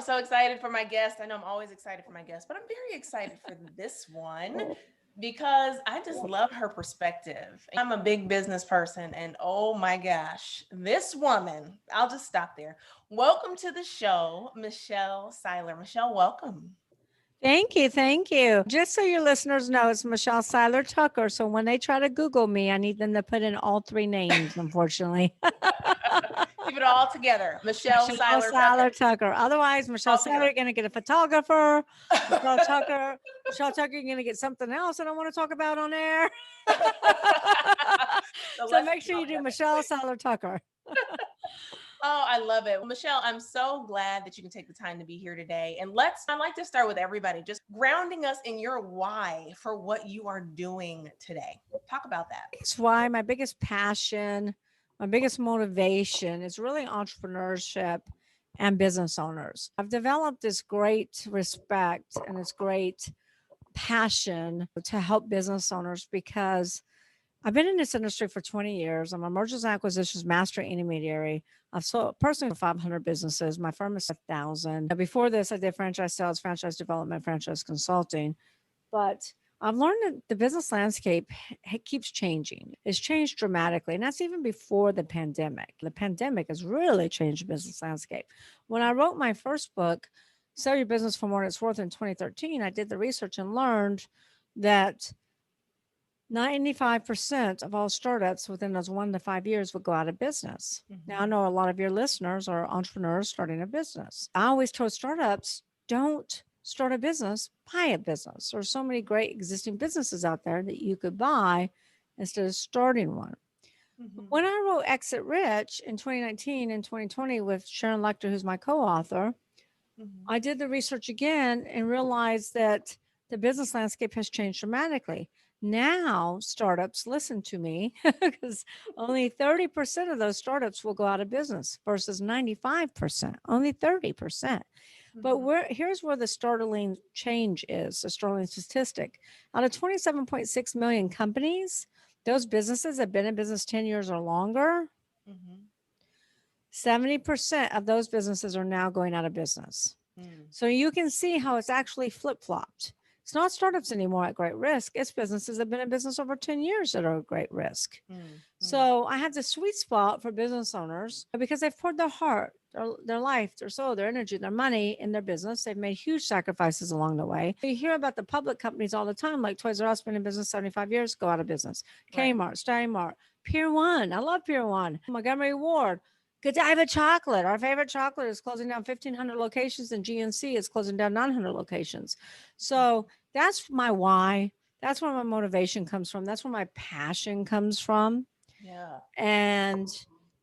so excited for my guest. I know I'm always excited for my guest, but I'm very excited for this one because I just love her perspective. I'm a big business person, and oh my gosh, this woman, I'll just stop there. Welcome to the show, Michelle Seiler. Michelle, welcome. Thank you. Thank you. Just so your listeners know, it's Michelle Seiler Tucker. So when they try to Google me, I need them to put in all three names, unfortunately. Keep it all together. Michelle Michelle Seiler Seiler Tucker. Tucker. Otherwise, Michelle All Seiler, together. you're going to get a photographer. Michelle Tucker. Michelle Tucker, you're going to get something else I don't want to talk about on air. So So let's make keep it sure all you do together, Michelle please. Seiler Tucker. Oh, I love it. Michelle, I'm so glad that you can take the time to be here today. And I like to start with everybody, just grounding us in your why for what you are doing today. Talk about that. That's why my biggest passion, my biggest motivation is really entrepreneurship and business owners. I've developed this great respect and this great passion to help business owners because I've been in this industry for 20 years. I'm a mergers and acquisitions master intermediary. I've sold personally for 500 businesses. My firm is 1,000. Before this, I did franchise sales, franchise development, franchise consulting. But I've learned that the business landscape keeps changing. It's changed dramatically, and that's even before the pandemic. The pandemic has really changed the business landscape. When I wrote my first book, Sell Your Business for More Than It's Worth in 2013, I did the research and learned that 95% of all startups within those 1 to 5 years would go out of business. Now, I Mm-hmm. know a lot of your listeners are entrepreneurs starting a business. I always told startups, don't start a business, buy a business. There's so many great existing businesses out there that you could buy instead of starting one. Mm-hmm. When I wrote Exit Rich in 2019 and 2020 with Sharon Lechter, who's my co author, Mm-hmm. I did the research again and realized that the business landscape has changed dramatically. Now, startups listen to me because only 30% of those startups will go out of business versus 95%, only 30%. But Mm-hmm. here's where the startling change is, the startling statistic. Out of 27.6 million companies, those businesses have been in business 10 years or longer, Mm-hmm. 70% of those businesses are now going out of business. Mm-hmm. So you can see how it's actually flip flopped. It's not startups anymore at great risk. It's businesses that have been in business over 10 years that are at great risk. Mm-hmm. So I have the sweet spot for business owners because they've poured their heart, their life, their soul, their energy, their money in their business. They've made huge sacrifices along the way. You hear about the public companies all the time, like Toys R Us, been in business 75 years, go out of business. Right. Kmart, Steinmart, Pier 1. I love Pier 1. Montgomery Ward. Godiva Chocolate. Our favorite chocolate is closing down 1,500 locations, and GNC is closing down 900 locations. So that's my why. That's where my motivation comes from. That's where my passion comes from. Yeah. And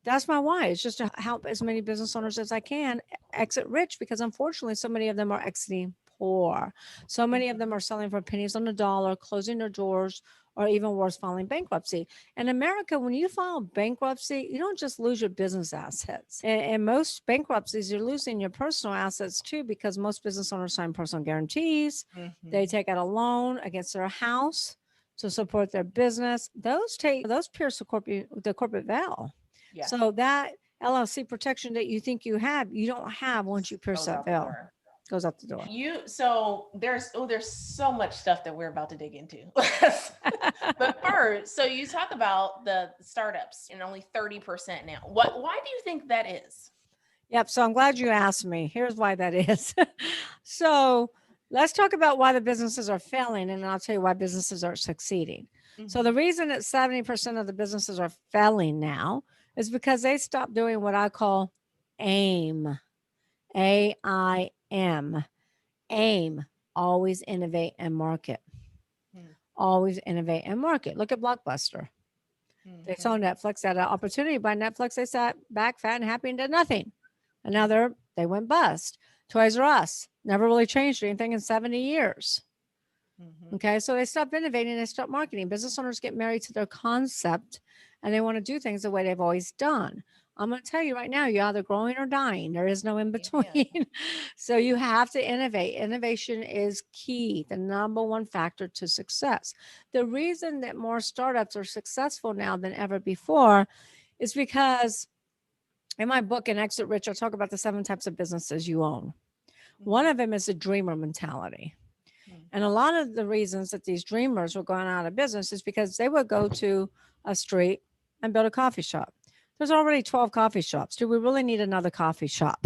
that's my why. It's just to help as many business owners as I can exit rich because unfortunately, so many of them are exiting poor. So many of them Mm-hmm. are selling for pennies on the dollar, closing their doors, or even worse, filing bankruptcy. In America, when you file bankruptcy, you don't just lose your business assets. In most bankruptcies, you're losing your personal assets too because most business owners sign personal guarantees. They Mm-hmm. take out a loan against their house to support their business. Those pierce the corporate veil. Yeah. So that LLC protection that you think you have, you don't have once you pierce Goes that out the veil. door. Goes out the door. There's so much stuff that we're about to dig into. But first, so you talk about the startups and only 30% now. Why do you think that is? Yep. So I'm glad you asked me. Here's why that is. So let's talk about why the businesses are failing, and then I'll tell you why businesses are succeeding. So the Mm-hmm. reason that 70% of the businesses are failing now is because they stopped doing what I call AIM. AIM. AIM. Always innovate and market. Always innovate and market. Look at Blockbuster. They saw Mm-hmm. Netflix had an opportunity by Netflix. They sat back fat and happy and did nothing. And now they went bust. Toys R Us never really changed anything in 70 years. Mm-hmm. Okay, so they stopped innovating, they stopped marketing. Business owners get married to their concept and they want to do things the way they've always done. I'm going to tell you right now, you're either growing or dying. There is no in Amen. between. So you have to innovate. Innovation is key, the number one factor to success. The reason that more startups are successful now than ever before is because in my book, in Exit Rich, I talk about the 7 types of businesses you own. One of them is the dreamer mentality. And a lot of the reasons that these dreamers were going out of business is because they would go to a street and build a coffee shop. There's already 12 coffee shops. Do we really need another coffee shop?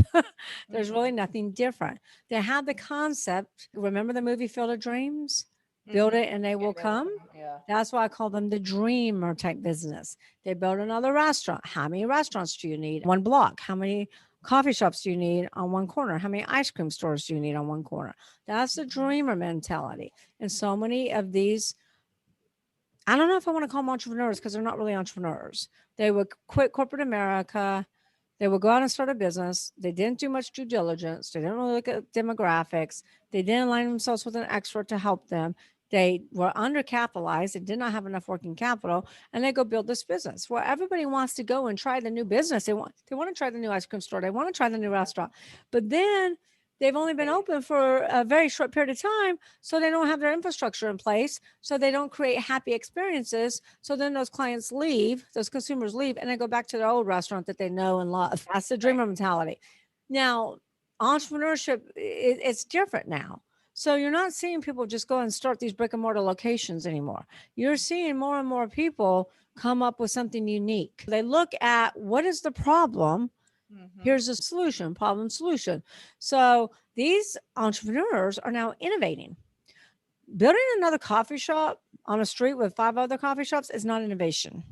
There's really nothing different. They had the concept. Remember the movie Field of Dreams? Build it and they will come. Yeah. That's why I call them the dreamer type business. They build another restaurant. How many restaurants do you need? One block. How many coffee shops do you need on one corner? How many ice cream stores do you need on one corner? That's the dreamer mentality. And so many of these, I don't know if I want to call them entrepreneurs because they're not really entrepreneurs. They would quit corporate America. They would go out and start a business. They didn't do much due diligence. They didn't really look at demographics. They didn't align themselves with an expert to help them. They were undercapitalized and did not have enough working capital, and they go build this business where everybody wants to go and try the new business. They want to try the new ice cream store. They want to try the new restaurant, but then they've only been open for a very short period of time, so they don't have their infrastructure in place, so they don't create happy experiences. So then those clients leave, those consumers leave, and they go back to their old restaurant that they know and love. That's the dreamer mentality. Now, entrepreneurship, it's different now. So you're not seeing people just go and start these brick and mortar locations anymore. You're seeing more and more people come up with something unique. They look at what is the problem. Here's a solution, problem, solution. So these entrepreneurs are now innovating. Building another coffee shop on a street with 5 other coffee shops is not innovation.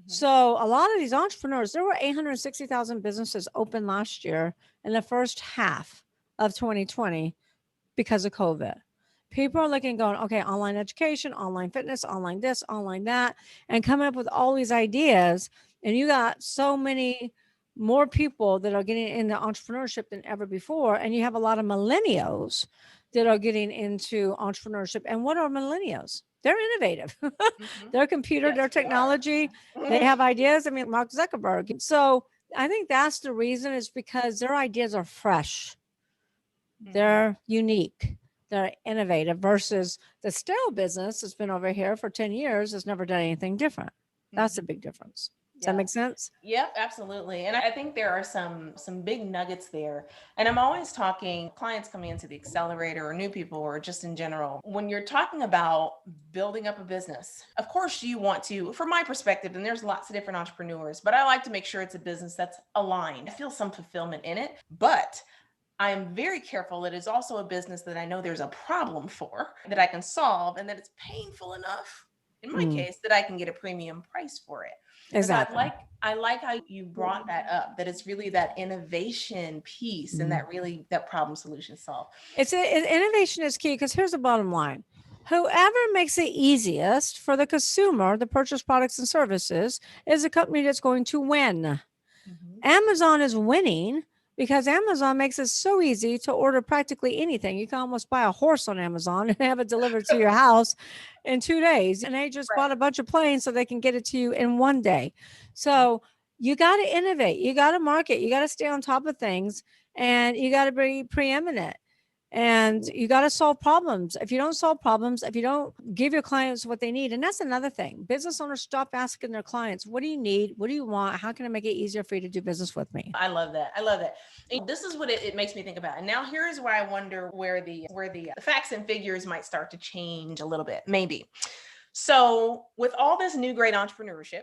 So a lot of these entrepreneurs, there were 860,000 businesses open last year in the first half of 2020 because of COVID. People are looking, going, okay, online education, online fitness, online this, online that, and coming up with all these ideas. And you got so many more people that are getting into entrepreneurship than ever before. And you have a lot of millennials that are getting into entrepreneurship. And what are millennials? They're innovative. They're computer, their technology, they have ideas. I mean, Mark Zuckerberg. So I think that's the reason, is because their ideas are fresh. They're unique. They're innovative versus the stale business that's been over here for 10 years has never done anything different. That's a big difference. Does that make sense? Yep, absolutely. And I think there are some big nuggets there. And I'm always talking clients coming into the accelerator or new people or just in general. When you're talking about building up a business, of course you want to, from my perspective, and there's lots of different entrepreneurs, but I like to make sure it's a business that's aligned. I feel some fulfillment in it, but I am very careful. It is also a business that I know there's a problem for, that I can solve, and that it's painful enough, in my case, that I can get a premium price for it. Exactly. I like how you brought that up, that it's really that innovation piece and that problem solution solve. Innovation is key, because here's the bottom line. Whoever makes it easiest for the consumer to purchase products and services is a company that's going to win. Amazon is winning because Amazon makes it so easy to order practically anything. You can almost buy a horse on Amazon and have it delivered to your house in 2 days. And they just bought a bunch of planes so they can get it to you in 1 day. So you got to innovate. You got to market. You got to stay on top of things, and you got to be preeminent. And you got to solve problems. If you don't solve problems, if you don't give your clients what they need, and that's another thing. Business owners stop asking their clients, what do you need? What do you want? How can I make it easier for you to do business with me? I love that. I love that. And this is what it makes me think about. And now here's where I wonder where the facts and figures might start to change a little bit, maybe. So with all this new great entrepreneurship,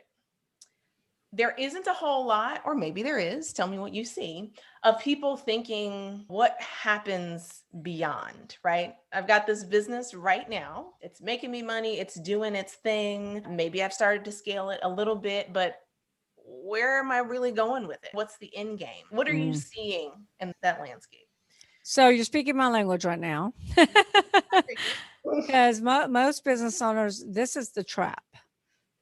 there isn't a whole lot, or maybe there is, tell me what you see, of people thinking what happens beyond, right? I've got this business right now. It's making me money. It's doing its thing. Maybe I've started to scale it a little bit, but where am I really going with it? What's the end game? What are you seeing in that landscape? So you're speaking my language right now. Because most business owners, this is the trap.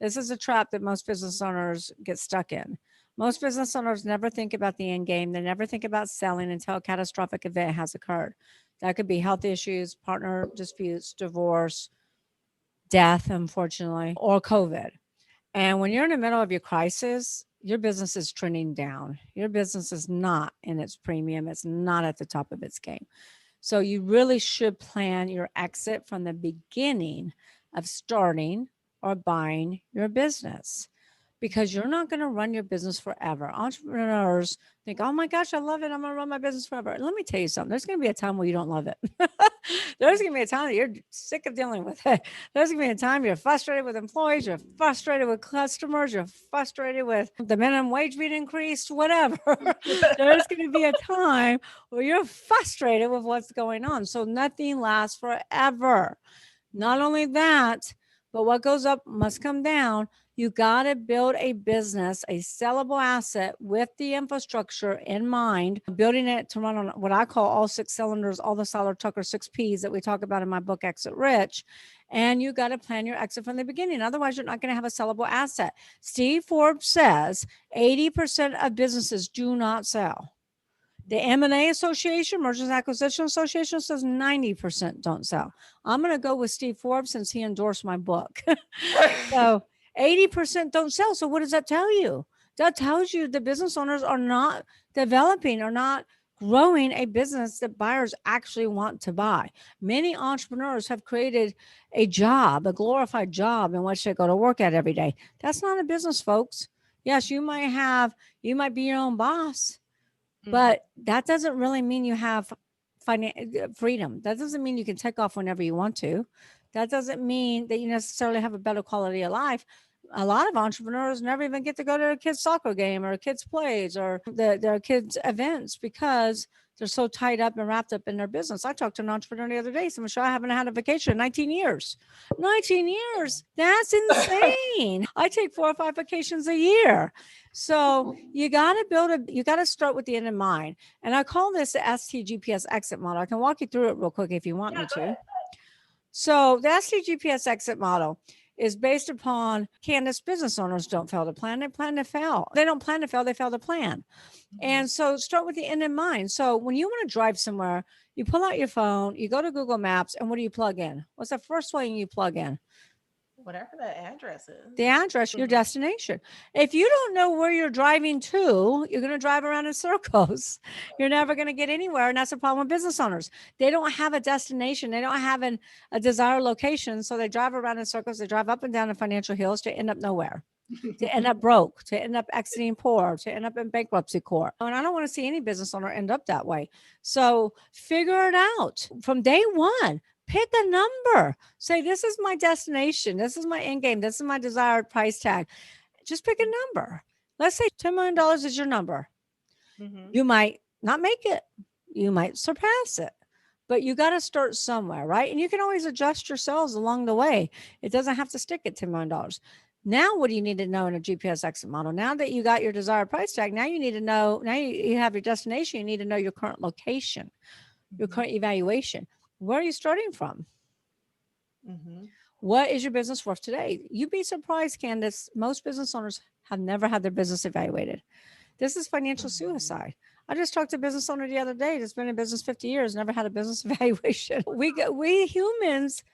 This is a trap that most business owners get stuck in. Most business owners never think about the end game. They never think about selling until a catastrophic event has occurred. That could be health issues, partner disputes, divorce, death, unfortunately, or COVID. And when you're in the middle of your crisis, your business is trending down. Your business is not in its premium. It's not at the top of its game. So you really should plan your exit from the beginning of starting or buying your business, because you're not going to run your business forever. Entrepreneurs think, oh my gosh, I love it. I'm going to run my business forever. And let me tell you something. There's going to be a time where you don't love it. There's going to be a time that you're sick of dealing with it. There's going to be a time you're frustrated with employees, you're frustrated with customers, you're frustrated with the minimum wage being increased, whatever. There's going to be a time where you're frustrated with what's going on. So nothing lasts forever. Not only that, but what goes up must come down. You got to build a business, a sellable asset with the infrastructure in mind, building it to run on what I call all 6 cylinders, all the Seiler Tucker 6 Ps that we talk about in my book, Exit Rich. And you got to plan your exit from the beginning. Otherwise, you're not going to have a sellable asset. Steve Forbes says 80% of businesses do not sell. The M&A Association, Mergers and Acquisition Association, says 90% don't sell. I'm going to go with Steve Forbes since he endorsed my book. So 80% don't sell. So what does that tell you? That tells you the business owners are not developing or not growing a business that buyers actually want to buy. Many entrepreneurs have created a job, a glorified job in which they go to work at every day. That's not a business, folks. Yes, you might be your own boss. But that doesn't really mean you have freedom. That doesn't mean you can take off whenever you want to. That doesn't mean that you necessarily have a better quality of life. A lot of entrepreneurs never even get to go to a kid's soccer game or kids' plays or their kids' events because they're so tied up and wrapped up in their business. I talked to an entrepreneur the other day. So Michelle, I haven't had a vacation in 19 years. 19 years. That's insane. I take 4 or 5 vacations a year. So you got to start with the end in mind. And I call this the STGPS exit model. I can walk you through it real quick if you want me to. So the STGPS exit model is based upon Candace, business owners don't fail to plan, they plan to fail. They don't plan to fail, they fail to plan. And so start with the end in mind. So when you want to drive somewhere, you pull out your phone, you go to Google Maps, and what do you plug in? What's the first thing you plug in? Whatever the address is. The address, your destination. If you don't know where you're driving to, you're going to drive around in circles. You're never going to get anywhere. And that's the problem with business owners. They don't have a destination. They don't have a desired location. So they drive around in circles. They drive up and down the financial hills to end up nowhere, to end up broke, to end up exiting poor, to end up in bankruptcy court. And I don't want to see any business owner end up that way. So figure it out from day one. Pick a number. Say, this is my destination. This is my end game. This is my desired price tag. Just pick a number. Let's say $10 million is your number. You might not make it. You might surpass it. But you got to start somewhere, right? And you can always adjust your sales along the way. It doesn't have to stick at $10 million. Now, what do you need to know in a GPS exit model? Now that you got your desired price tag, now you need to know, now you have your destination, you need to know your current location, your current evaluation. Where are you starting from? What is your business worth today? You'd be surprised, Candace. Most business owners have never had their business evaluated. This is financial suicide. I just talked to a business owner the other day that's been in business 50 years, never had a business evaluation. We humans.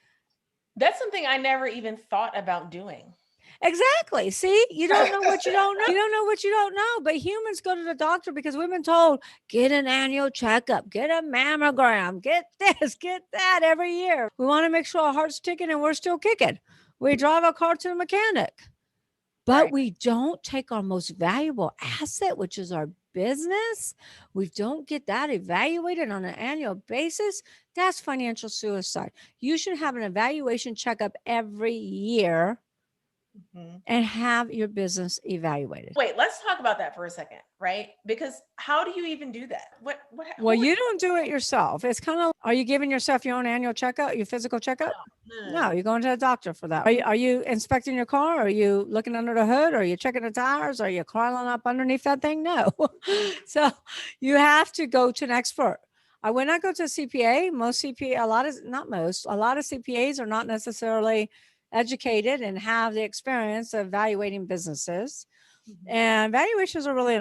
That's something I never even thought about doing. Exactly. See, you don't know what you don't know. You don't know what you don't know. But humans go to the doctor because we've been told, get an annual checkup, get a mammogram, get this, get that every year. We want to make sure our heart's ticking and we're still kicking. We drive our car to the mechanic. But we don't take our most valuable asset, which is our business. We don't get that evaluated on an annual basis. That's financial suicide. You should have an evaluation checkup every year. And have your business evaluated. Wait, let's talk about that for a second, right? Because how do you even do that? Well, you don't do it yourself. It's kind of, are you giving yourself your own annual checkup, your physical checkup? No, you're going to the doctor for that. Are you inspecting your car? Are you looking under the hood? Are you checking the tires? Are you crawling up underneath that thing? No. So you have to go to an expert. When I go to a CPA, a lot of CPAs are not necessarily educated and have the experience of evaluating businesses. And valuations are really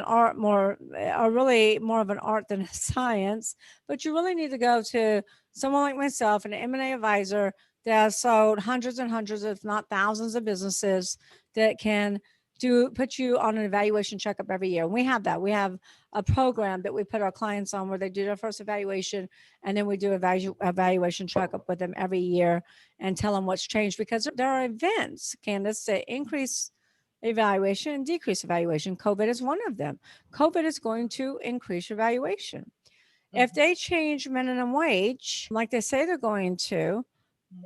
more of an art than a science, but you really need to go to someone like myself, an M&A advisor that has sold hundreds and hundreds, if not thousands of businesses that can put you on an evaluation checkup every year. And we have that. We have a program that we put our clients on where they do their first evaluation, and then we do evaluation checkup with them every year and tell them what's changed, because there are events, Candace, that increase evaluation and decrease evaluation. COVID is one of them. COVID is going to increase your valuation. If they change minimum wage, like they say they're going to,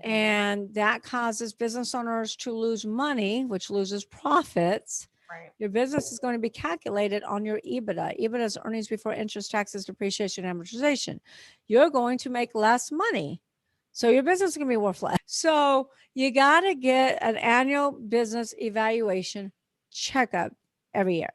and that causes business owners to lose money, which loses profits, Right. your business is going to be calculated on your EBITDA. EBITDA is earnings before interest, taxes, depreciation, amortization. You're going to make less money. So your business is going to be worth less. So you got to get an annual business evaluation checkup every year.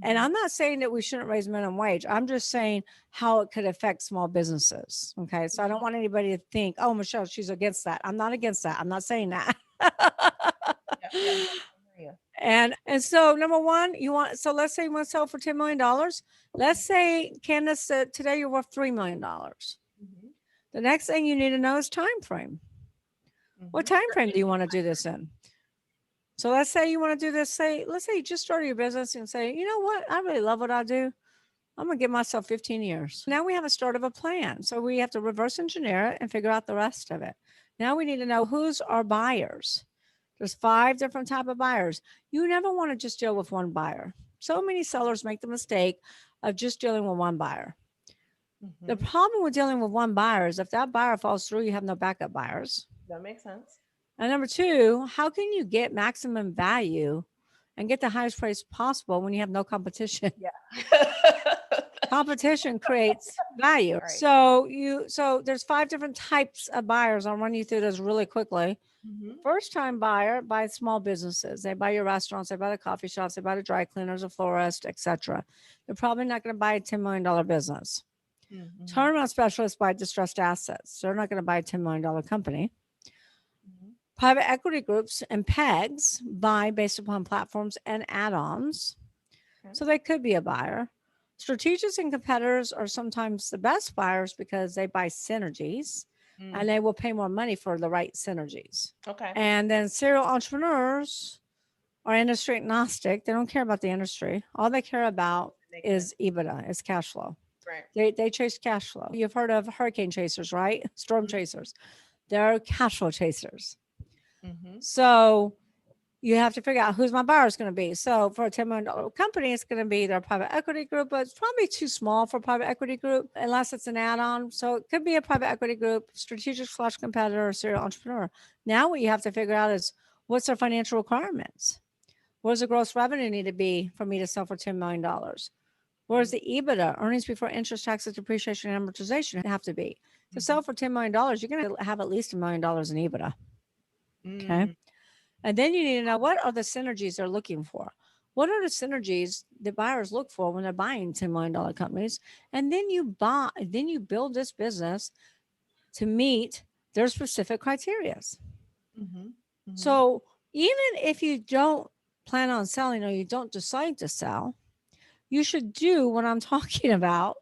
And I'm not saying that we shouldn't raise minimum wage. I'm just saying how it could affect small businesses. Okay. So I don't want anybody to think, oh, Michelle, she's against that. I'm not against that. I'm not saying that. Yeah, no, I hear And so number one, so let's say you want to sell for $10 million. Let's say Candace said today you're worth $3 million. you. The next thing you need to know is time frame. What time frame do you want to do this in? So let's say you want to do this, let's say you just started your business and say, you know what? I really love what I do. I'm going to give myself 15 years. Now we have a start of a plan. So we have to reverse engineer it and figure out the rest of it. Now we need to know who's our buyers. There's 5 different type of buyers. You never want to just deal with one buyer. So many sellers make the mistake of just dealing with one buyer. The problem with dealing with one buyer is if that buyer falls through, you have no backup buyers. That makes sense. And number 2, how can you get maximum value and get the highest price possible when you have no competition? Yeah. Competition creates value. Right. So there's 5 different types of buyers. I'll run you through this really quickly. First time buyer buys small businesses. They buy your restaurants, they buy the coffee shops, they buy the dry cleaners, a florist, etc. They're probably not going to buy a $10 million business. Turnaround specialists buy distressed assets. They're not going to buy a $10 million company. Private equity groups and PEGs buy based upon platforms and add-ons. So they could be a buyer. Strategics and competitors are sometimes the best buyers because they buy synergies and they will pay more money for the right synergies. Okay. And then serial entrepreneurs are industry agnostic. They don't care about the industry. All they care about is EBITDA, is cash flow. Right. They chase cash flow. You've heard of hurricane chasers, right? Storm chasers. They're cash flow chasers. So you have to figure out who's my buyer is going to be. So for a $10 million company, it's going to be their private equity group, but it's probably too small for a private equity group unless it's an add-on. So it could be a private equity group, strategic/competitor, or serial entrepreneur. Now what you have to figure out is what's their financial requirements? What does the gross revenue need to be for me to sell for $10 million? What does the EBITDA, earnings before interest, taxes, depreciation, and amortization have to be? To sell for $10 million, you're going to have at least $1 million in EBITDA. Okay. And then you need to know what are the synergies they're looking for. What are the synergies the buyers look for when they're buying $10 million companies? And then you build this business to meet their specific criteria. So even if you don't plan on selling or you don't decide to sell, you should do what I'm talking about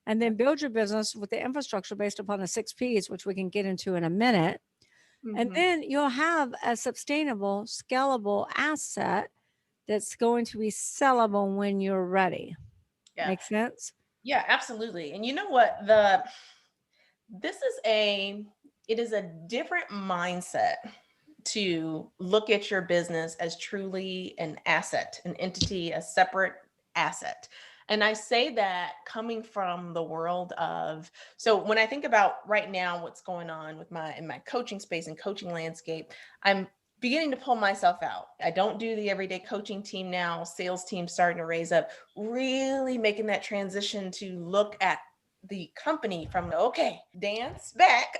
and then build your business with the infrastructure based upon the 6 Ps, which we can get into in a minute. And then you'll have a sustainable, scalable asset that's going to be sellable when you're ready. Yeah. Make sense? Yeah, absolutely. And you know what? It is a different mindset to look at your business as truly an asset, an entity, a separate asset. And I say that coming from the world of, so when I think about right now, what's going on with in my coaching space and coaching landscape, I'm beginning to pull myself out. I don't do the everyday coaching team now, sales team starting to raise up, really making that transition to look at the company from, okay, dance back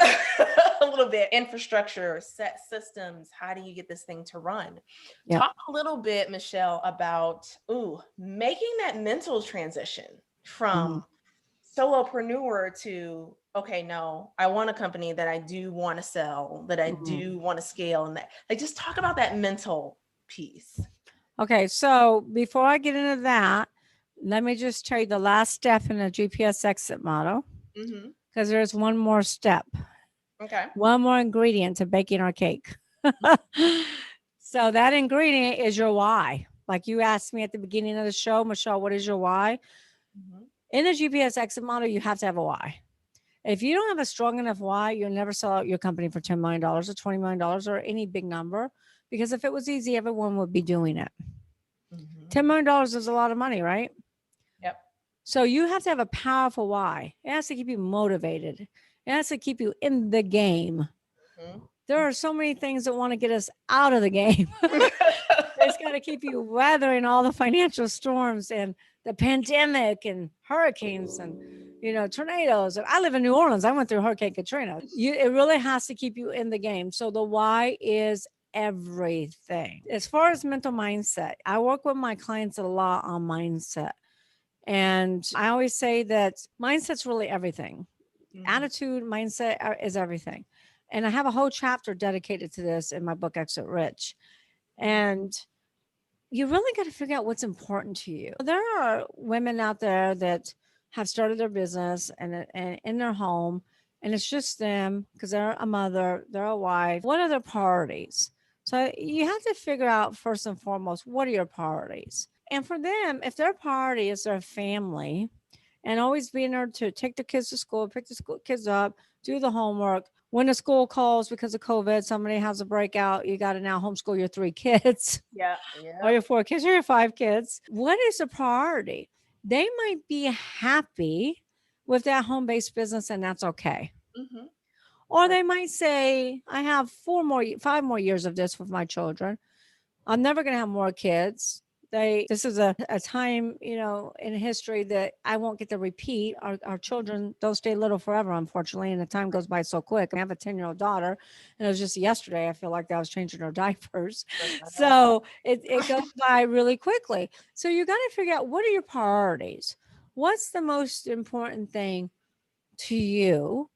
a little bit, infrastructure, set systems, how do you get this thing to run? Yep. Talk a little bit, Michelle, about making that mental transition from solopreneur to, okay, no, I want a company that I do want to sell, that I do want to scale, and that, like, just talk about that mental piece. Okay, so before I get into that, let me just tell you the last step in the GPS exit model, because there's one more step. Okay. One more ingredient to baking our cake. So that ingredient is your why. Like you asked me at the beginning of the show, Michelle, what is your why? In the GPS exit model, you have to have a why. If you don't have a strong enough why, you'll never sell out your company for $10 million or $20 million or any big number, because if it was easy, everyone would be doing it. $10 million is a lot of money, right? Yep. So you have to have a powerful why. It has to keep you motivated. It has to keep you in the game. Mhm. There are so many things that want to get us out of the game. It's got to keep you weathering all the financial storms and the pandemic and hurricanes and tornadoes. And I live in New Orleans. I went through Hurricane Katrina. It really has to keep you in the game. So the why is everything. As far as mental mindset, I work with my clients a lot on mindset. And I always say that mindset's really everything. Attitude, mindset is everything. And I have a whole chapter dedicated to this in my book, Exit Rich. And you really got to figure out what's important to you. There are women out there that have started their business and in their home, and it's just them because they're a mother, they're a wife. What are their priorities? So you have to figure out first and foremost, what are your priorities? And for them, if their priority is their family and always being there to take the kids to school, pick the kids up, do the homework. When the school calls because of COVID, somebody has a breakout, you got to now homeschool your 3 kids. Yeah. Or your 4 kids or your 5 kids. What is the priority? They might be happy with that home-based business and that's okay. Mm-hmm. Or they might say, I have 5 more years of this with my children. I'm never going to have more kids. This is a time, in history that I won't get to repeat. Our children don't stay little forever, unfortunately, and the time goes by so quick. I have a 10-year-old daughter, and it was just yesterday. I feel like I was changing her diapers. So it goes by really quickly. So you got to figure out, what are your priorities? What's the most important thing to you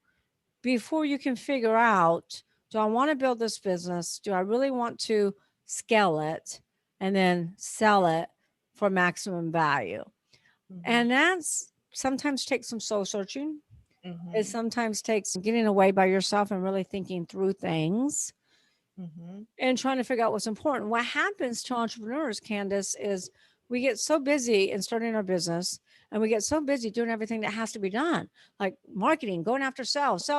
before you can figure out, do I want to build this business? Do I really want to scale it and then sell it for maximum value? And that's sometimes takes some soul searching. It sometimes takes getting away by yourself and really thinking through things and trying to figure out what's important. What happens to entrepreneurs, Candace, is we get so busy in starting our business and we get so busy doing everything that has to be done, like marketing, going after sales,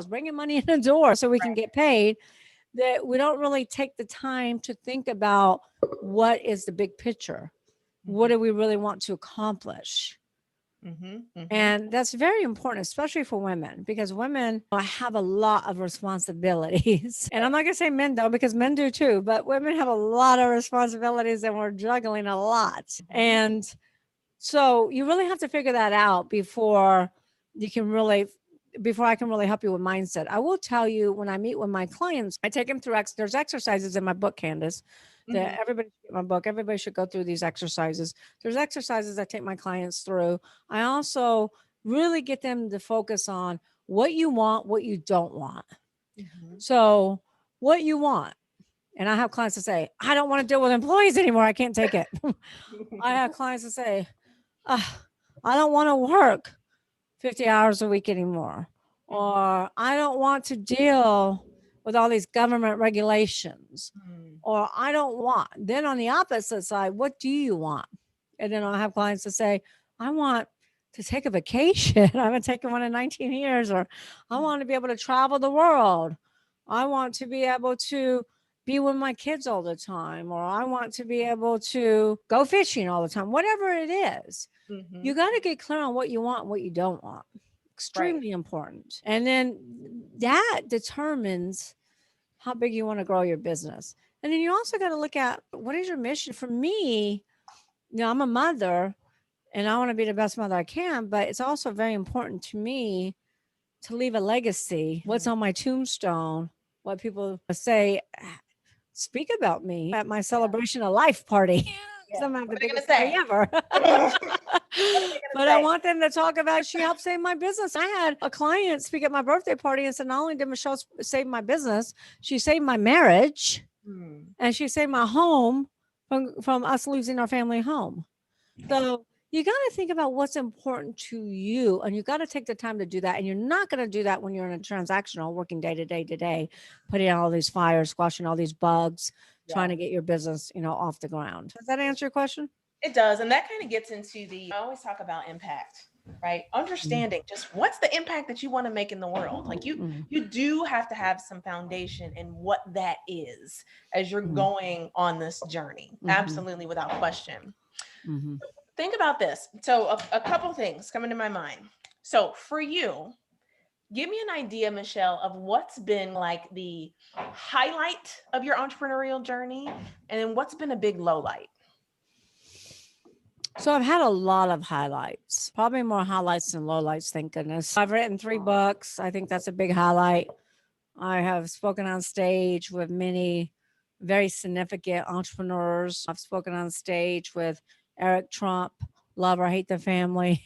bringing money in the door so we can get paid, that we don't really take the time to think about what is the big picture. What do we really want to accomplish? And that's very important, especially for women, because women have a lot of responsibilities. And I'm not going to say men don't, because men do too, but women have a lot of responsibilities and we're juggling a lot. And so you really have to figure that out before I can really help you with mindset. I will tell you, when I meet with my clients, I take them through there's exercises in my book, Candace, that everybody should get my book. Everybody should go through these exercises. There's exercises I take my clients through. I also really get them to focus on what you want, what you don't want. So what you want. And I have clients that say, I don't want to deal with employees anymore. I can't take it. I have clients that say, I don't want to work 50 hours a week anymore. Or I don't want to deal with all these government regulations. Or I don't want. Then on the opposite side, what do you want? And then I'll have clients that say, I want to take a vacation. I haven't taken one in 19 years. Or I want to be able to travel the world. I want to be able to be with my kids all the time. Or I want to be able to go fishing all the time. Whatever it is. You got to get clear on what you want and what you don't want. Extremely important. And then that determines how big you want to grow your business. And then you also got to look at, what is your mission? For me, I'm a mother and I want to be the best mother I can, but it's also very important to me to leave a legacy. What's on my tombstone, what people say, speak about me at my celebration of life party. Some of the biggest party ever. But I want them to talk about, she helped save my business. I had a client speak at my birthday party and said, not only did Michelle save my business, she saved my marriage and she saved my home from us losing our family home. So you got to think about what's important to you, and you got to take the time to do that. And you're not going to do that when you're in a transactional, working day to day, putting out all these fires, squashing all these bugs, trying to get your business, off the ground. Does that answer your question? It does. And that kind of gets into I always talk about impact, right? Understanding just what's the impact that you want to make in the world. Like you do have to have some foundation in what that is as you're going on this journey. Absolutely, without question. Mm-hmm. Think about this. So a couple things coming to my mind. So for you, give me an idea, Michelle, of what's been like the highlight of your entrepreneurial journey, and then what's been a big low light. So I've had a lot of highlights, probably more highlights than lowlights, thank goodness. I've written 3 books. I think that's a big highlight. I have spoken on stage with many very significant entrepreneurs. I've spoken on stage with Eric Trump, love or hate the family.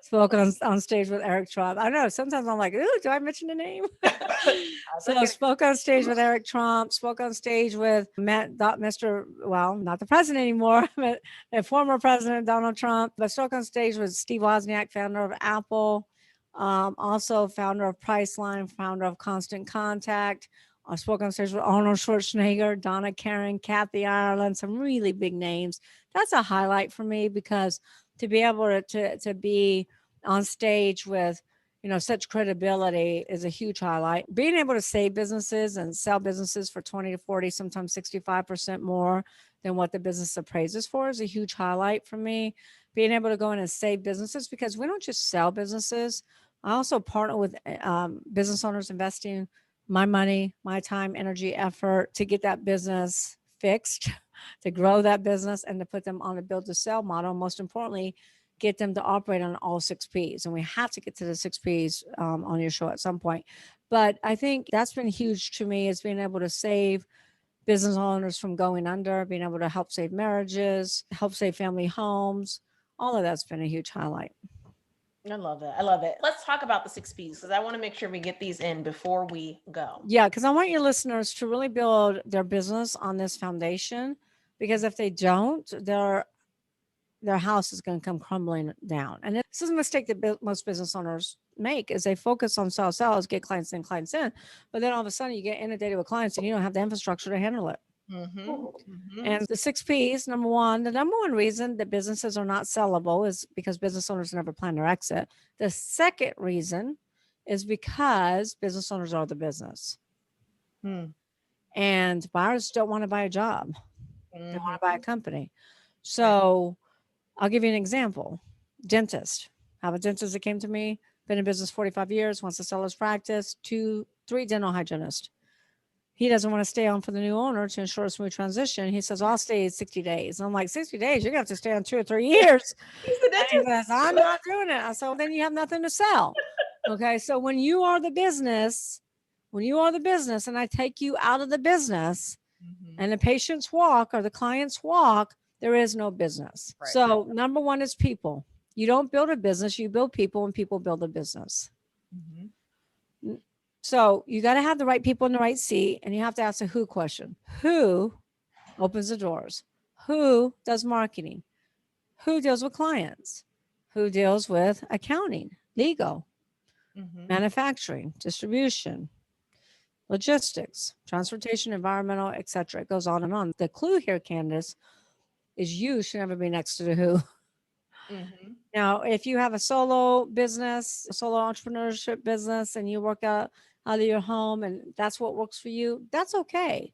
Spoke on stage with Eric Trump. I know sometimes I'm like, ooh, do I mention the name? So I spoke on stage with Eric Trump, spoke on stage with Mr. Well, not the president anymore, but a former president, Donald Trump. But spoke on stage with Steve Wozniak, founder of Apple, also founder of Priceline, founder of Constant Contact. I spoke on stage with Arnold Schwarzenegger, Donna Karen, Kathy Ireland, some really big names. That's a highlight for me, because to be able to be on stage with, you know, such credibility is a huge highlight. Being able to save businesses and sell businesses for 20 to 40, sometimes 65% more than what the business appraises for is a huge highlight for me. Being able to go in and save businesses, because we don't just sell businesses. I also partner with business owners investing my money, my time, energy, effort to get that business fixed, to grow that business, and to put them on a build to sell model. Most importantly, get them to operate on all 6 P's. And we have to get to the 6 P's on your show at some point. But I think that's been huge to me, is being able to save business owners from going under, being able to help save marriages, help save family homes. All of that's been a huge highlight. I love it. I love it. Let's talk about the 6 P's, because I want to make sure we get these in before we go. Yeah, because I want your listeners to really build their business on this foundation, because if they don't, their house is going to come crumbling down. And this is a mistake that most business owners make, is they focus on sales, get clients in, but then all of a sudden you get inundated with clients and you don't have the infrastructure to handle it. Mm-hmm. Mm-hmm. And the 6 P's, the number one reason that businesses are not sellable is because business owners never plan their exit. The second reason is because business owners are the business. And buyers don't want to buy a job. They want to buy a company. So I'll give you an example. Dentist. I have a dentist that came to me, been in business 45 years, wants to sell his practice, 3 dental hygienists. He doesn't want to stay on for the new owner to ensure a smooth transition. He says, I'll stay 60 days. And I'm like, 60 days? You're going to have to stay on 2 or 3 years. He says, I'm not doing it. I said, well, then you have nothing to sell. Okay. So when you are the business, and I take you out of the business, and the patients walk or the clients walk, there is no business. Right. So number 1 is people. You don't build a business, you build people, and people build a business. So you got to have the right people in the right seat, and you have to ask a who question. Who opens the doors? Who does marketing? Who deals with clients? Who deals with accounting, legal, manufacturing, distribution, logistics, transportation, environmental, etc. It goes on and on. The clue here, Candace, is you should never be next to the who. Now, if you have a solo business, a solo entrepreneurship business, and you work out of your home and that's what works for you, that's okay.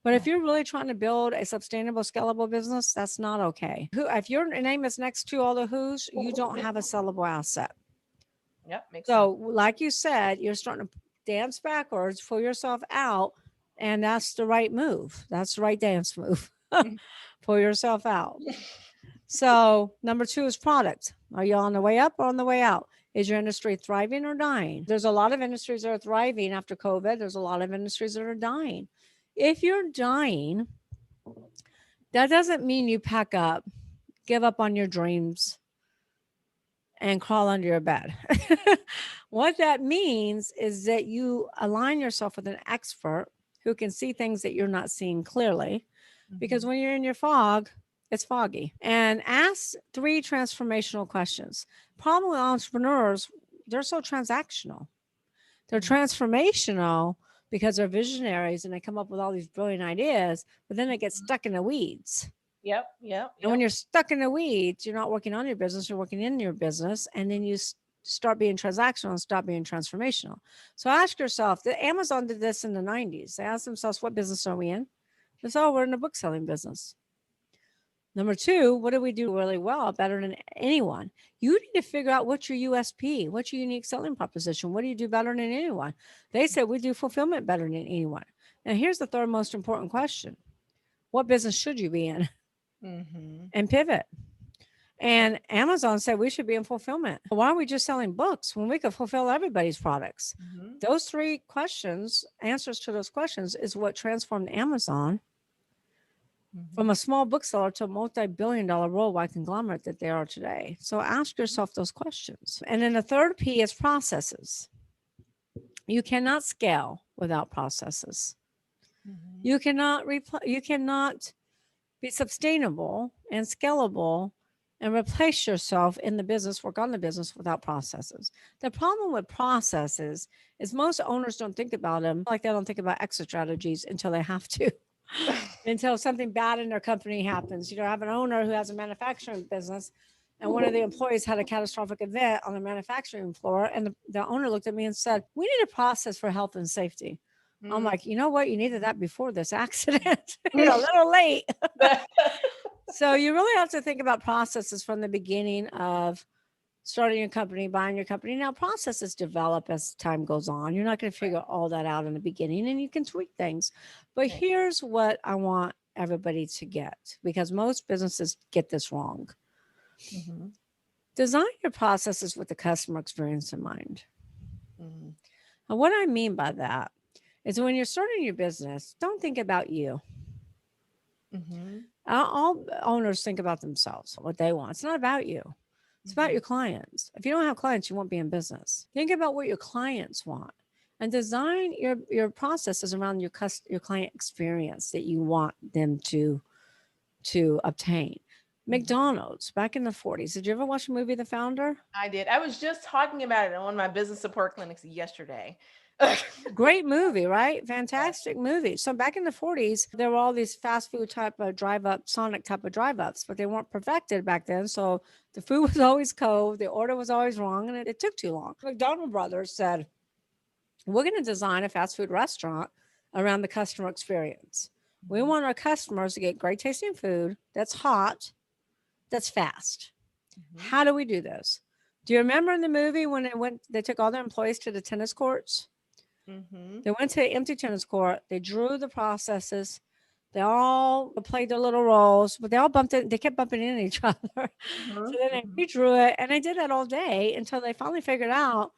But if you're really trying to build a sustainable, scalable business, that's not okay. If your name is next to all the who's, you don't have a sellable asset. Yep. Makes so, sense. like you said, you're starting to dance backwards, pull yourself out, and that's the right move. That's the right dance move. Pull yourself out. So number 2 is product. Are you on the way up or on the way out? Is your industry thriving or dying? There's a lot of industries that are thriving after COVID. There's a lot of industries that are dying. If you're dying, that doesn't mean you pack up, give up on your dreams, and crawl under your bed. What that means is that you align yourself with an expert who can see things that you're not seeing clearly. Because when you're in your fog, it's foggy. And ask 3 transformational questions. Problem with entrepreneurs, they're so transactional. They're transformational because they're visionaries and they come up with all these brilliant ideas, but then they get stuck in the weeds. Yep. And when you're stuck in the weeds, you're not working on your business, you're working in your business. And then you start being transactional and stop being transformational. So ask yourself, Amazon did this in the 90s. They asked themselves, what business are we in? They said, oh, we're in the book selling business. Number two, what do we do really well, better than anyone? You need to figure out what's your USP, what's your unique selling proposition. What do you do better than anyone? They said we do fulfillment better than anyone. Now, here's the third most important question: what business should you be in? Mm-hmm. And pivot. And Amazon said we should be in fulfillment. Why are we just selling books when we could fulfill everybody's products? Mm-hmm. Those three questions, answers to those questions, is what transformed Amazon from a small bookseller to a multi-billion-dollar worldwide conglomerate that they are today. So ask yourself those questions. And then the third P is processes. You cannot scale without processes. Mm-hmm. You cannot be sustainable and scalable and replace yourself in the business, work on the business without processes. The problem with processes is most owners don't think about them like they don't think about exit strategies until they have to. Until something bad in their company happens. I have an owner who has a manufacturing business, and one of the employees had a catastrophic event on the manufacturing floor. And the owner looked at me and said, "We need a process for health and safety." I'm like, you know what? You needed that before this accident. You're a little late. So you really have to think about processes from the beginning of starting your company, buying your company. Now, processes develop as time goes on. You're not going to figure all that out in the beginning, and you can tweak things. But here's what I want everybody to get, because most businesses get this wrong. Mm-hmm. Design your processes with the customer experience in mind. Mm-hmm. And what I mean by that is when you're starting your business, don't think about you. Mm-hmm. All owners think about themselves, what they want. It's not about you. It's about your clients. If you don't have clients, you won't be in business. Think about what your clients want and design your processes around your client experience that you want them to obtain. McDonald's back in the 40s. Did you ever watch the movie The Founder? I did. I was just talking about it on one of my business support clinics yesterday. Great movie, right? Fantastic movie. So back in the 40s, there were all these fast food type of Sonic type of drive ups, but they weren't perfected back then. So the food was always cold, the order was always wrong, and it took too long. McDonald Brothers said, we're going to design a fast food restaurant around the customer experience. We want our customers to get great tasting food that's hot, that's fast. Mm-hmm. How do we do this? Do you remember in the movie when they took all their employees to the tennis courts? Mm-hmm. They went to an empty tennis court. They drew the processes. They all played their little roles, but they kept bumping into each other. So then they redrew it, and they did that all day until they finally figured out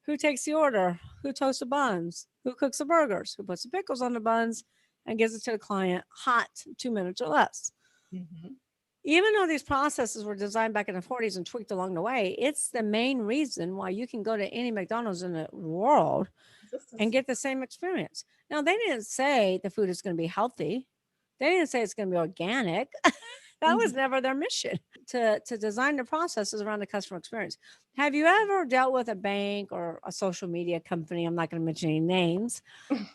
who takes the order, who toasts the buns, who cooks the burgers, who puts the pickles on the buns, and gives it to the client hot, 2 minutes or less. Mm-hmm. Even though these processes were designed back in the 40s and tweaked along the way, it's the main reason why you can go to any McDonald's in the world and get the same experience. Now, they didn't say the food is going to be healthy. They didn't say it's going to be organic. That was never their mission, to design the processes around the customer experience. Have you ever dealt with a bank or a social media company? I'm not going to mention any names,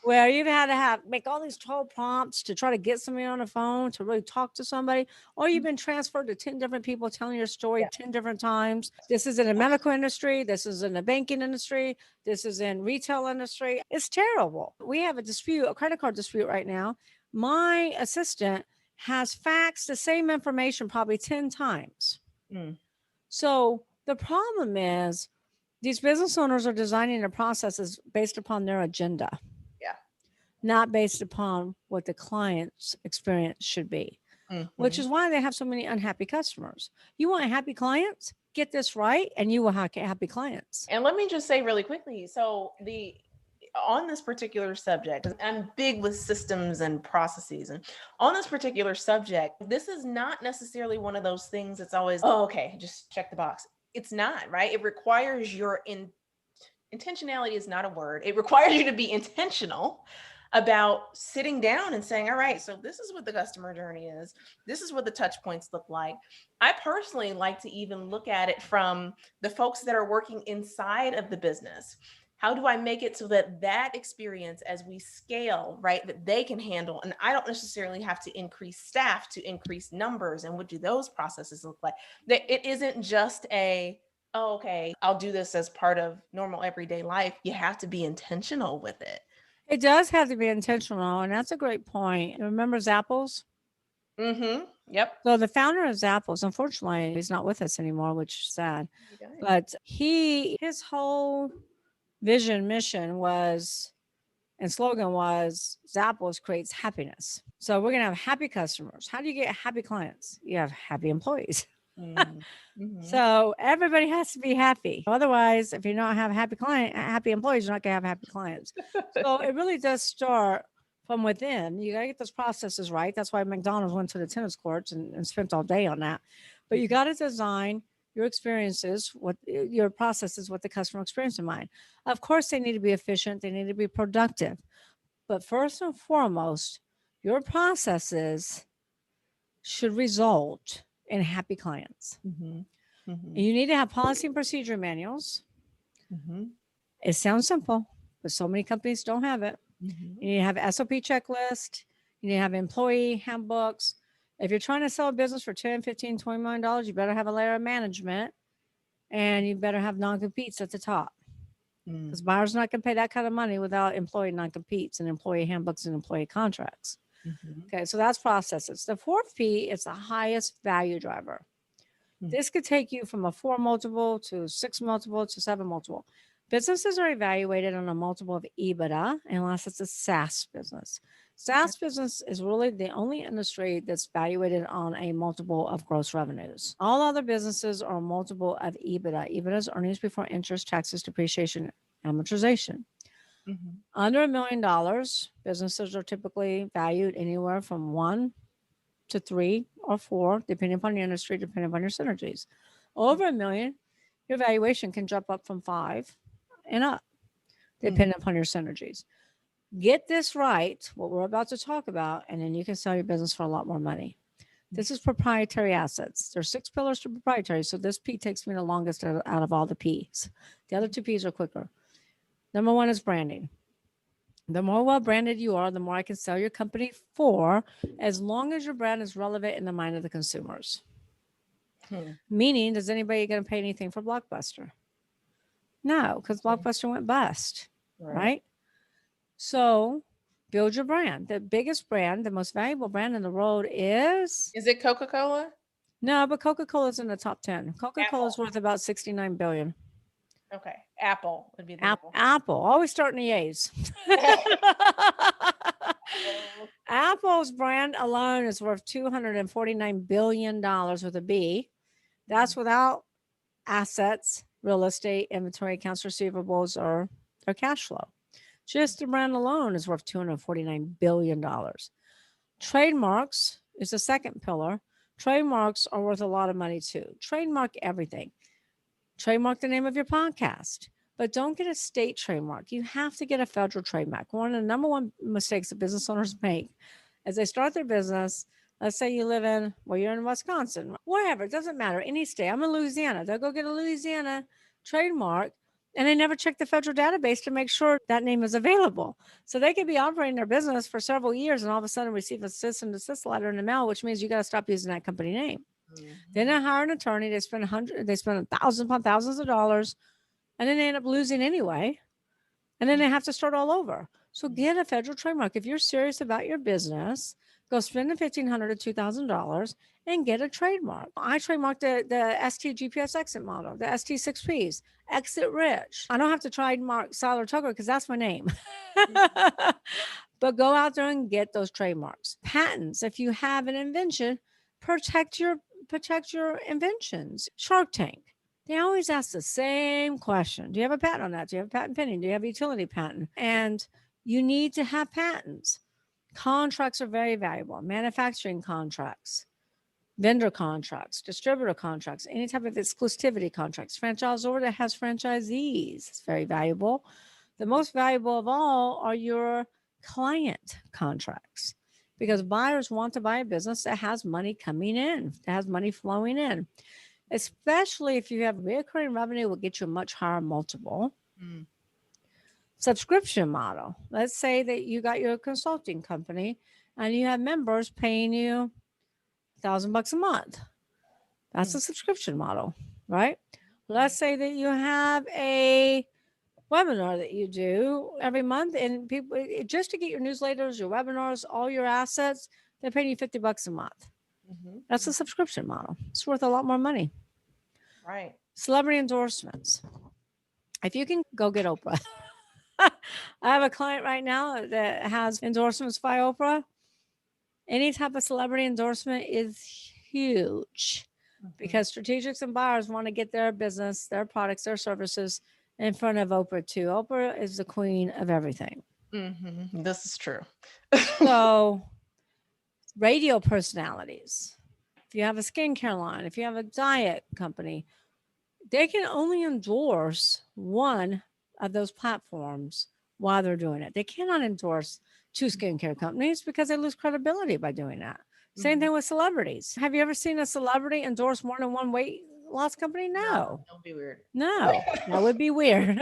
where you've had to make all these 12 prompts to try to get somebody on the phone to really talk to somebody, or you've been transferred to 10 different people telling your story 10 different times. This is in the medical industry. This is in the banking industry. This is in retail industry. It's terrible. We have a credit card dispute right now. My assistant has faxed the same information probably 10 times. So the problem is these business owners are designing their processes based upon their agenda, not based upon what the client's experience should be, which is why they have so many unhappy customers. You want happy clients? Get this right, and you will have happy clients. And let me just say really quickly, so on this particular subject, I'm big with systems and processes, and on this particular subject, this is not necessarily one of those things that's always, oh, okay, just check the box. It's not, right? It requires your intentionality is not a word. It requires you to be intentional about sitting down and saying, all right, so this is what the customer journey is. This is what the touch points look like. I personally like to even look at it from the folks that are working inside of the business. How do I make it so that experience as we scale, right, that they can handle? And I don't necessarily have to increase staff to increase numbers. And what do those processes look like? That it isn't just oh, okay, I'll do this as part of normal everyday life. You have to be intentional with it. It does have to be intentional, and that's a great point. Remember Zappos? Mm-hmm. Yep. So the founder of Zappos, unfortunately, he's not with us anymore, which is sad. Okay. But his whole vision, mission was, and slogan was, Zappos creates happiness. So we're going to have happy customers. How do you get happy clients? You have happy employees. Mm-hmm. So everybody has to be happy. Otherwise, if you don't have happy employees, you're not going to have happy clients. So it really does start from within. You got to get those processes right. That's why McDonald's went to the tennis courts and spent all day on that. But you got to design your experiences, what your processes with the customer experience in mind. Of course, they need to be efficient. They need to be productive. But first and foremost, your processes should result in happy clients. Mm-hmm. Mm-hmm. And you need to have policy and procedure manuals. Mm-hmm. It sounds simple, but so many companies don't have it. Mm-hmm. You need to have SOP checklist. You need to have employee handbooks. If you're trying to sell a business for 10, 15, $20 million, you better have a layer of management and you better have non-competes at the top because buyers not going to pay that kind of money without employee non-competes and employee handbooks and employee contracts. Mm-hmm. Okay, so that's processes. The fourth P is the highest value driver. This could take you from a 4 multiple to 6 multiple to 7 multiple. Businesses are evaluated on a multiple of EBITDA unless it's a SaaS business. SaaS business is really the only industry that's evaluated on a multiple of gross revenues. All other businesses are a multiple of EBITDA. EBITDA is earnings before interest, taxes, depreciation, amortization. Mm-hmm. Under $1 million, businesses are typically valued anywhere from 1 to 3 or 4, depending upon your industry, depending upon your synergies. Over $1 million, your valuation can jump up from 5 and up, depending upon your synergies. Get this right, what we're about to talk about, and then you can sell your business for a lot more money. This is proprietary assets. There's 6 pillars to proprietary. So this P takes me the longest out of all the P's. The other 2 P's are quicker. Number 1 is branding. The more well branded you are, the more I can sell your company for, as long as your brand is relevant in the mind of the consumers. Meaning, is anybody going to pay anything for Blockbuster? No, because Blockbuster went bust, right? So build your brand. The biggest brand, the most valuable brand in the world is it Coca-Cola? No, but Coca-Cola is in the top 10. Coca-Cola is worth about 69 billion. Okay. Apple would be the Apple. Always starting the A's. Apple's brand alone is worth $249 billion with a B. That's without assets, real estate, inventory, accounts receivables, or cash flow. Just the brand alone is worth $249 billion. Trademarks is the second pillar. Trademarks are worth a lot of money too. Trademark everything. Trademark the name of your podcast, but don't get a state trademark. You have to get a federal trademark. One of the number one mistakes that business owners make as they start their business, let's say you live in, well, you're in Wisconsin, wherever, it doesn't matter, any state. I'm in Louisiana. They'll go get a Louisiana trademark and they never check the federal database to make sure that name is available. So they could be operating their business for several years and all of a sudden receive a cease and desist letter in the mail, which means you got to stop using that company name. Then they hire an attorney. They spend thousands upon thousands of dollars, and then they end up losing anyway. And then they have to start all over. So get a federal trademark. If you're serious about your business, go spend the $1,500 to $2,000 and get a trademark. I trademarked the ST GPS exit model, the ST6Ps, exit rich. I don't have to trademark Seiler Tucker because that's my name. But go out there and get those trademarks. Patents. If you have an invention, protect your inventions. Shark Tank. They always ask the same question. Do you have a patent on that? Do you have a patent pending? Do you have a utility patent? And you need to have patents. Contracts are very valuable. Manufacturing contracts, vendor contracts, distributor contracts, any type of exclusivity contracts. Franchisor that has franchisees is very valuable. The most valuable of all are your client contracts, because buyers want to buy a business that has money coming in, that has money flowing in, especially if you have recurring revenue, will get you a much higher multiple. Subscription model. Let's say that you got your consulting company and you have members paying you $1,000 a month. That's a subscription model, right? Let's say that you have a webinar that you do every month, and people, just to get your newsletters, your webinars, all your assets, they're paying you $50 a month. That's a subscription model. It's worth a lot more money. Right. Celebrity endorsements. If you can go get Oprah. I have a client right now that has endorsements by Oprah. Any type of celebrity endorsement is huge because strategics and buyers want to get their business, their products, their services in front of Oprah too. Oprah is the queen of everything. This is true. So, radio personalities. If you have a skincare line, if you have a diet company, they can only endorse one of those platforms while they're doing it. They cannot endorse two skincare companies because they lose credibility by doing that. Same thing with celebrities. Have you ever seen a celebrity endorse more than one weight loss company? No. Don't be weird. No, that would be weird.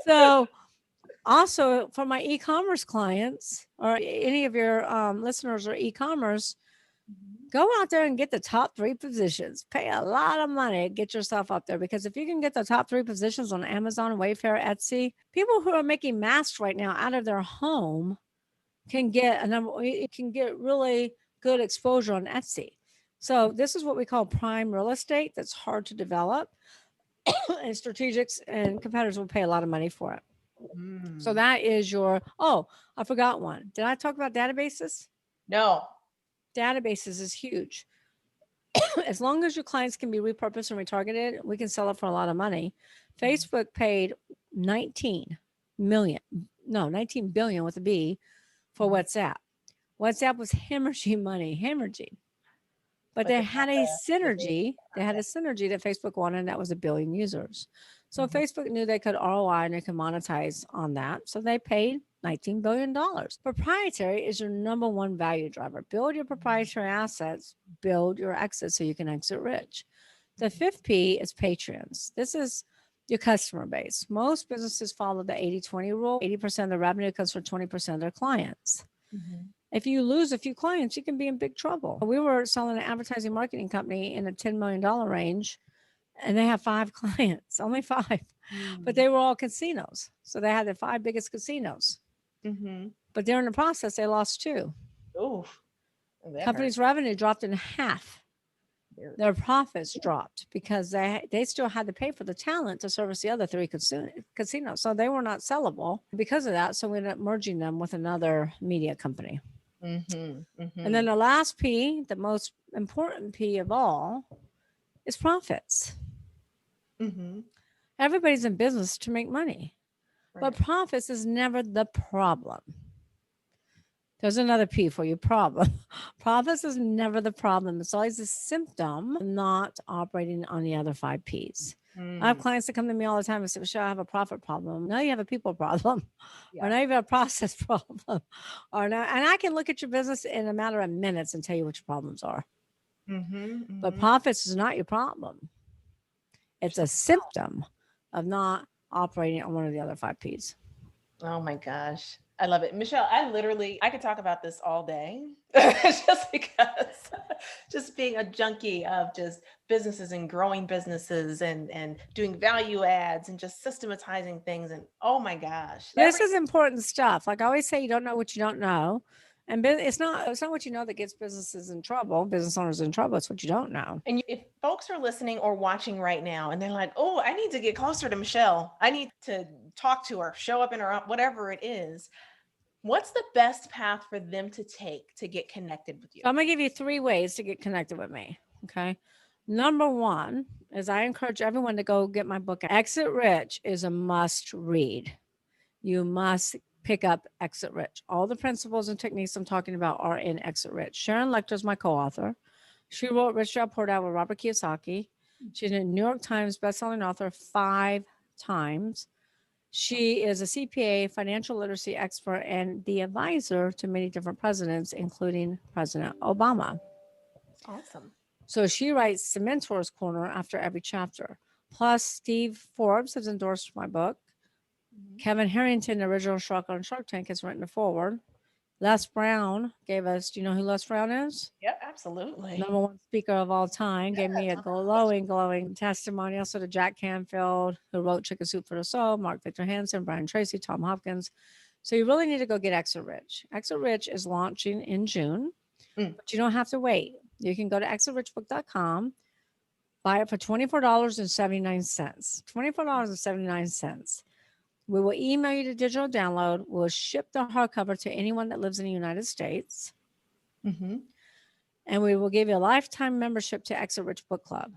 So, also for my e-commerce clients or any of your listeners or e-commerce, go out there and get the top 3 positions. Pay a lot of money to get yourself up there because if you can get the top 3 positions on Amazon, Wayfair, Etsy, people who are making masks right now out of their home can get it can get really good exposure on Etsy. So this is what we call prime real estate that's hard to develop and strategics and competitors will pay a lot of money for it. So that is your, oh, I forgot one. Did I talk about databases? No. Databases is huge. As long as your clients can be repurposed and retargeted, we can sell it for a lot of money. Facebook paid 19 billion with a B for WhatsApp. WhatsApp was hemorrhaging money, But they had a synergy. They had a synergy that Facebook wanted, and that was 1 billion users. So Facebook knew they could ROI and they could monetize on that. So they paid $19 billion. Proprietary is your number one value driver. Build your proprietary assets, build your exit so you can exit rich. The 5th P is Patreons. This is your customer base. Most businesses follow the 80-20 rule. 80% of the revenue comes from 20% of their clients. If you lose a few clients, you can be in big trouble. We were selling an advertising marketing company in a $10 million range, and they have 5 clients, only 5, but they were all casinos. So they had the 5 biggest casinos. But during the process, they lost 2. Oof. Company's revenue dropped in half. Their profits dropped because they still had to pay for the talent to service the other 3 casinos. So they were not sellable because of that. So we ended up merging them with another media company. And then the last P, the most important P of all, is profits. Everybody's in business to make money, but profits is never the problem. There's another P for you, problem. Profits is never the problem. It's always a symptom of not operating on the other 5 Ps. I have clients that come to me all the time and say, Michelle, I have a profit problem. Now you have a people problem. Or now you have a process problem. Or now, and I can look at your business in a matter of minutes and tell you what your problems are. But profits is not your problem. It's a symptom of not operating on one of the other 5 Ps. Oh my gosh. I love it. Michelle, I could talk about this all day just because just being a junkie of just businesses and growing businesses and doing value adds and just systematizing things. And oh my gosh. This is important stuff. Like I always say, you don't know what you don't know. And it's not what you know that gets businesses in trouble, business owners in trouble. It's what you don't know. And if folks are listening or watching right now and they're like, oh, I need to get closer to Michelle. I need to talk to her, show up in her, whatever it is. What's the best path for them to take to get connected with you? I'm going to give you 3 ways to get connected with me. Okay. Number 1 is I encourage everyone to go get my book. Exit Rich is a must read. You must pick up Exit Rich. All the principles and techniques I'm talking about are in Exit Rich. Sharon Lecter is my co-author. She wrote Rich Dad Poor Dad with Robert Kiyosaki. She's a New York Times bestselling author 5 times. She is a CPA, financial literacy expert, and the advisor to many different presidents, including President Obama. Awesome. So she writes the Mentor's Corner after every chapter. Plus, Steve Forbes has endorsed my book. Kevin Harrington, the original Shark on Shark Tank, has written the foreword. Les Brown gave us, do you know who Les Brown is? Yep, absolutely. Number 1 speaker of all time, gave me a glowing testimony. Also to Jack Canfield, who wrote Chicken Soup for the Soul, Mark Victor Hansen, Brian Tracy, Tom Hopkins. So you really need to go get Exit Rich. Exit Rich is launching in June. but you don't have to wait. You can go to exitrichbook.com, buy it for $24.79. $24.79. We will email you the digital download. We'll ship the hardcover to anyone that lives in the United States. Mm-hmm. And we will give you a lifetime membership to Exit Rich Book Club.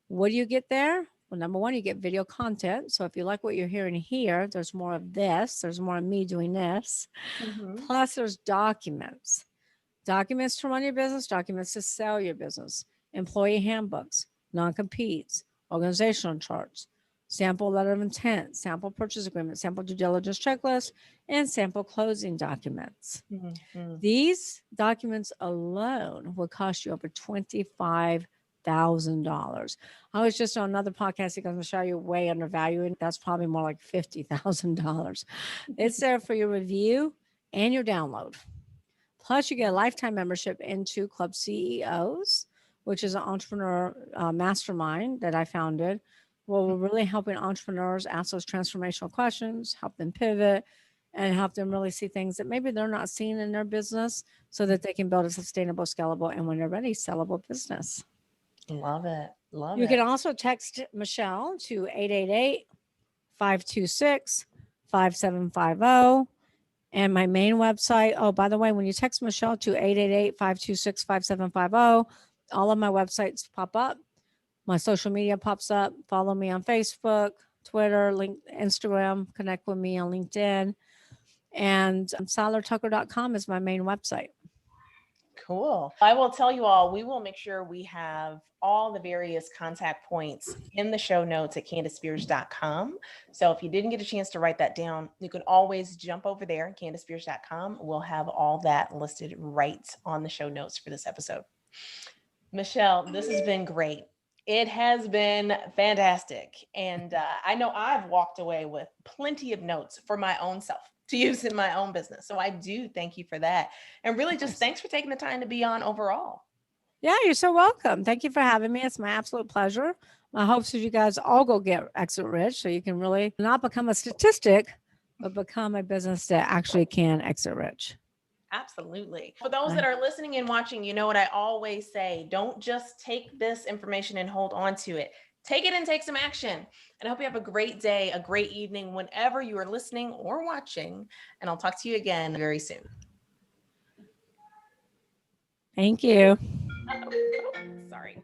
What do you get there? Well, number one, you get video content. So if you like what you're hearing here, there's more of this. There's more of me doing this. Mm-hmm. Plus, there's documents. Documents to run your business, documents to sell your business, employee handbooks, non-competes, organizational charts, sample letter of intent, sample purchase agreement, sample due diligence checklist, and sample closing documents. Mm-hmm. These documents alone will cost you over $25,000. I was just on another podcast because Michelle, you're way undervalued. That's probably more like $50,000. It's there for your review and your download. Plus, you get a lifetime membership into Club CEOs, which is an entrepreneur mastermind that I founded. Well, we're really helping entrepreneurs ask those transformational questions, help them pivot, and help them really see things that maybe they're not seeing in their business so that they can build a sustainable, scalable, and when they're ready, sellable business. Love it. Love You it. can also text Michelle to 888-526-5750. And my main website, oh, by the way, when you text Michelle to 888-526-5750, all of my websites pop up. My social media pops up. Follow me on Facebook, Twitter, Instagram, connect with me on LinkedIn. And SeilerTucker.com is my main website. Cool. I will tell you all, we will make sure we have all the various contact points in the show notes at CandaceSpears.com. So if you didn't get a chance to write that down, you can always jump over there, CandaceSpears.com. We'll have all that listed right on the show notes for this episode. Michelle, this has been great. It has been fantastic. And I know I've walked away with plenty of notes for my own self to use in my own business. So I do thank you for that. And really just thanks for taking the time to be on overall. Yeah, you're so welcome. Thank you for having me. It's my absolute pleasure. My hopes is you guys all go get Exit Rich so you can really not become a statistic, but become a business that actually can exit rich. Absolutely. For those that are listening and watching, you know what I always say, don't just take this information and hold on to it. Take it and take some action. And I hope you have a great day, a great evening, whenever you are listening or watching. And I'll talk to you again very soon. Thank you. Sorry.